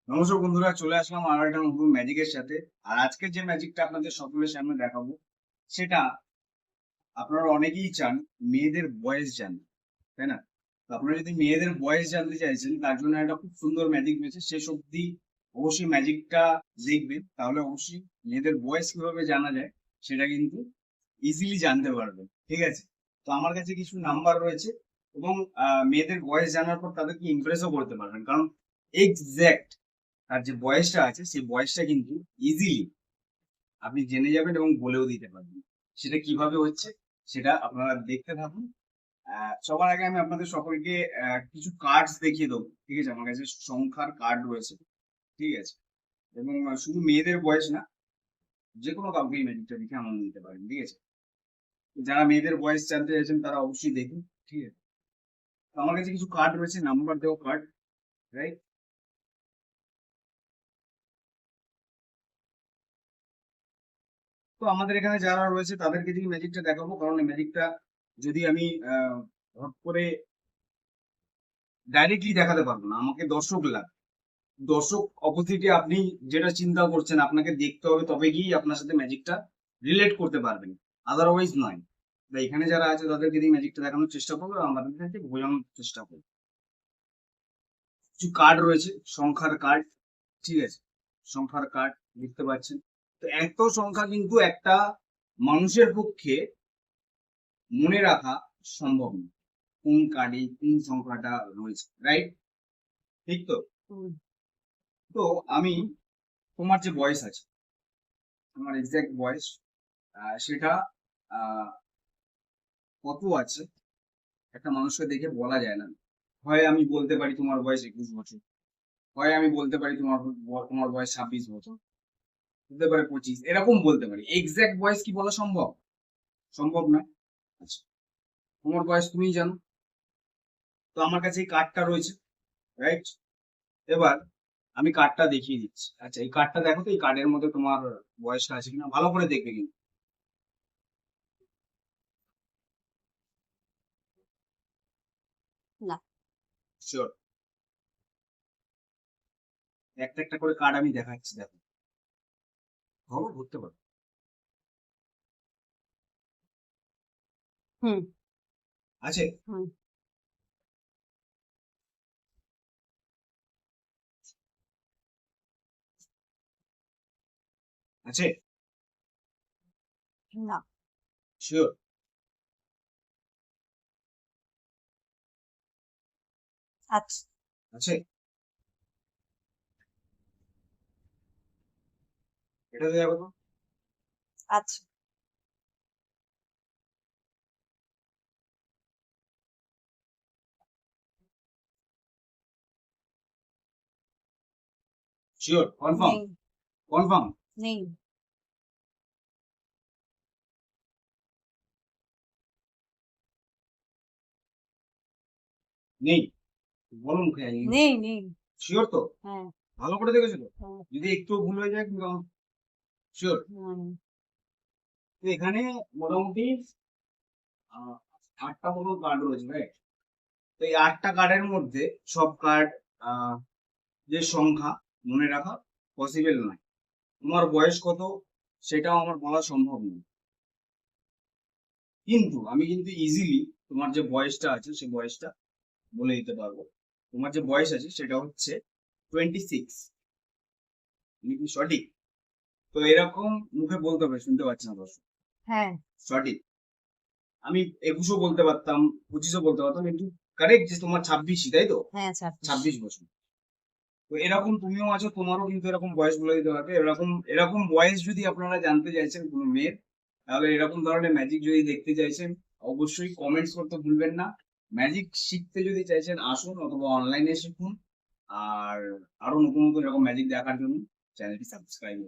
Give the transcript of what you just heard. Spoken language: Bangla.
নমস্কার বন্ধুরা, চলে আসলাম আর একটা নতুন ম্যাজিকের সাথে। আর আজকে যে ম্যাজিকটা আপনাদের সকলের সামনে দেখাবো, সেটা আপনারা অনেকেই চান মেয়েদের বয়স জানতে, তাই না? তো আপনারা যদি মেয়েদের বয়স জানতে চাইছেন, তার জন্য একটা খুব সুন্দর ম্যাজিক রয়েছে। শেষ অবধি অবশ্যই ম্যাজিকটা দেখবেন, তাহলে অবশ্যই মেয়েদের বয়স কিভাবে জানা যায় সেটা কিন্তু ইজিলি জানতে পারবেন। ঠিক আছে? তো আমার কাছে কিছু নাম্বার রয়েছে, এবং মেয়েদের বয়স জানার পর তাদেরকে ইমপ্রেসও করতে পারবেন, কারণ এক্সাক্ট তার যে বয়সটা আছে সেই বয়সটা কিন্তু ইজিলি আপনি জেনে যাবেন এবং বলেও দিতে পারবেন। সেটা কিভাবে হচ্ছে সেটা আপনারা দেখতে থাকুন। সবার আগে আমি আপনাদের সকলকে কিছু কার্ডস দেখিয়ে দেবো। ঠিক আছে? আমার কাছে সংখ্যার কার্ড রয়েছে। ঠিক আছে? এবং শুধু মেয়েদের বয়স না, যে কোনো কাউকে এই ম্যাজিকটা দেখে আনন্দ দিতে পারেন। ঠিক আছে? তো যারা মেয়েদের বয়স জানতে চাইছেন তারা অবশ্যই দেখুন। ঠিক আছে? তো আমার কাছে কিছু কার্ড রয়েছে, নাম্বার দেওয়া কার্ড, রাইট? তো আমাদের এখানে যারা রয়েছে তাদেরকে যদি ম্যাজিকটা দেখাবো, কারণ এই ম্যাজিকটা যদি আমি হট করে ডাইরেক্টলি দেখাতে পারবো না, আমাকে দর্শক লাগবে। দর্শক অপোজিটে আপনি যেটা চিন্তা করছেন আপনাকে দেখতে হবে, তবে গিয়েই আপনার সাথে ম্যাজিকটা রিলেট করতে পারবেন, আদারওয়াইজ নয়। তাই এখানে যারা আছে তাদেরকে দিয়ে ম্যাজিকটা দেখানোর চেষ্টা করবো, আর আমাদের থেকে বোঝানোর চেষ্টা করবো। কিছু কার্ড রয়েছে, সংখ্যার কার্ড। ঠিক আছে? সংখ্যার কার্ড দেখতে পাচ্ছেন। তো এত সংখ্যা কিন্তু একটা মানুষের পক্ষে মনে রাখা সম্ভব না, কোন কার্ডে কোন সংখ্যাটা রয়েছে, রাইট? ঠিক তো? তো আমি তোমার যে বয়স আছে, তোমার এক্সাক্ট বয়স, সেটা আহ, কত আছে একটা মানুষকে দেখে বলা যায় না। হয় আমি বলতে পারি তোমার বয়স 21 বছর, হয় আমি বলতে পারি তোমার বয়স 26 বছর, হতে পারে 25, এরকম বলতে পারি। এক্সাক্ট বয়স কি বলা সম্ভব? সম্ভব না। আচ্ছা, তোমার বয়স তুমিই জানো। তো আমার কাছে এই কার্ডটা রয়েছে, রাইট? এবার আমি কার্ডটা দেখিয়ে দিচ্ছি। আচ্ছা, এই কার্ডটা দেখো তো, এই কার্ডের মধ্যে তোমার বয়সটা আছে কিনা ভালো করে দেখবে কিন্তু। না। শিওর? একটা একটা করে কার্ড আমি দেখাচ্ছি, দেখো। ধরো, ধরতে পারো। হুম। আছে? হুম। আছে? না। শিওর? আচ্ছা। আছে? এটা দিয়ে যাবে তো? আচ্ছা। শিওর? কনফার্ম? নেই। কনফার্ম? নেই। নেই? বলো মুখে। নেই। নেই। শিওর তো? হ্যাঁ। ভালো করে দেখেছো তো? হ্যাঁ। যদি একটু ভুল হয়ে যায় কিন্তু শিওর? হুম। তো এখানে মোটামুটি আহ, 8টা মতো কার্ড রয়েছে, রাইট? তো এই 8টা কার্ডের মধ্যে সব কার্ড যে সংখ্যা মনে রাখা পসিবল নয়। তোমার বয়স কত সেটাও আমার বলা সম্ভব নয়, কিন্তু আমি কিন্তু ইজিলি তোমার যে বয়সটা আছে সেই বয়সটা বলে দিতে পারবো। তোমার যে বয়স আছে সেটা হচ্ছে 26। তুমি কি সঠিক? তো এরকম মুখে বলতে হবে, শুনতে পাচ্ছি না দর্শক। হ্যাঁ। সঠিক? আমি 21ও বলতে পারতাম, 25ও বলতে পারতাম, কিন্তু কারেক্ট যে তোমার 26, তাই তো? হ্যাঁ, 26। 26 বছর। তো এরকম তুমিও আছো, তোমারও কিন্তু এরকম বয়স বলে দিতে পারবে। এরকম এরকম বয়স যদি আপনারা জানতে চাইছেন কোনো মেয়ের, তাহলে এরকম ধরনের ম্যাজিক যদি দেখতে চাইছেন, অবশ্যই কমেন্টস করতে ভুলবেন না। ম্যাজিক শিখতে যদি চাইছেন আসুন, অথবা অনলাইনে শিখুন। আর আরো নতুন নতুন এরকম ম্যাজিক দেখার জন্য চ্যানেলটি সাবস্ক্রাইব